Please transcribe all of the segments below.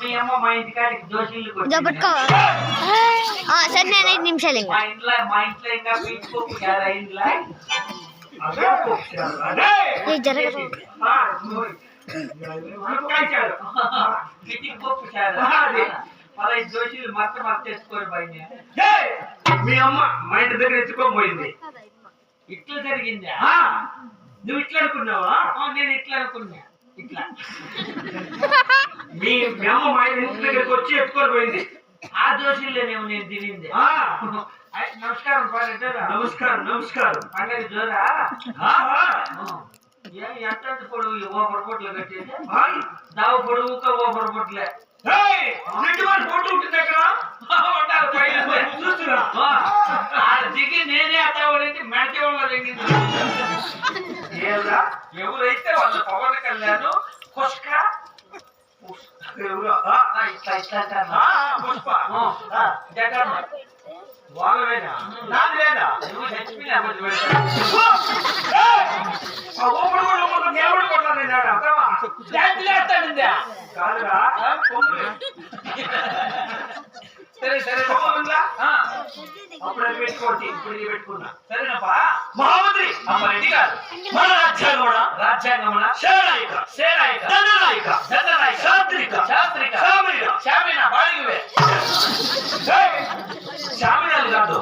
మీ అమ్మ మా ఇంటికాడికి దోషులు సరే నేను 5 నిమిషాలు మా ఇంట్లో ఇంకా పీచుకోకు కదా ఇంట్లో జరగదు దోషులు మొత్తం తెచ్చుకోరు పైన మీ అమ్మ మా ఇంటి దగ్గర ఎత్తుకోపోయింది ఇట్లా జరిగిందా నువ్వు ఇట్లా అనుకున్నావా నేను ఇట్లా అనుకున్నా ఇట్లా మీ అమ్మ మా ఇంటి దగ్గరికి వచ్చి ఎత్తుకొని పోయింది ఆ దోషుల్లోనేమో నేను తినింది నమస్కారం నమస్కారం నమస్కారం పండగ జోరా ఎంత పొడవు ఓపర్ పొట్లు కట్టేది దావ పొడవుక ఓపర్ పొట్లే ఫోటో ఉంటుంది అక్కడ చూస్తున్నా దిగి నేనే అత్తవాడంటే మెడకే వాళ్ళ దిగింది ఎవరైతే వాళ్ళ పవన్ కళ్యాణ్ పుష్క పుష్ప జగన్ వాళ్ళవేనా నాది లేదా నువ్వు హెచ్పీలే సరే సరే అప్పుడు పెట్టుకోండి ఇప్పుడు పెట్టుకున్నా సరేనప్పా మహామంత్రి అమ్మ రెడ్డి గారు మన రాజ్యాంగమున సేనాయిక దండనాయిక శాస్త్రిక శామీన బాడిగివే శామీనాలు కాదు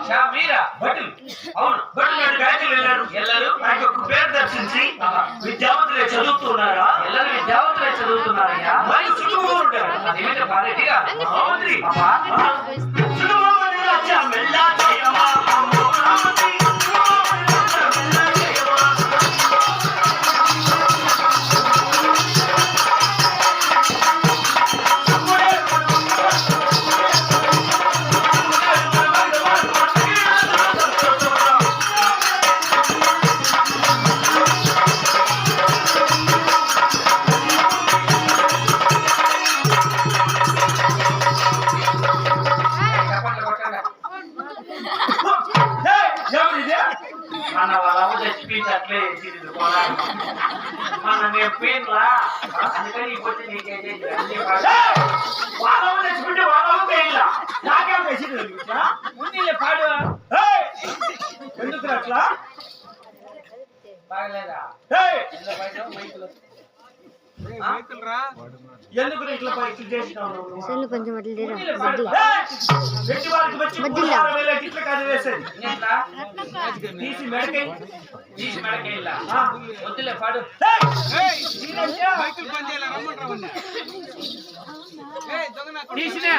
శామీర భటులు అవును భటులు గాయకులు వెళ్ళారు నాకు ఒక పేరు దర్శించి విద్యావంతులే చదువుతున్నారా ಎಲ್ಲರೂ విద్యావంతులే చదువుతున్నారయ్యా మరి చుట్టుముట్టు ఉంటారు అదేమిటి బారెడ్డి గారు మహామంత్రి చుట్టుముట్టు రాజ్య మెల్లా చేయమా మహామంత్రి ఎందుకు అట్లా బాగలేదా ఎందుకు ఇట్లా పైకి చేసినావు కొంచెం వద్దులే పాడు తీసినా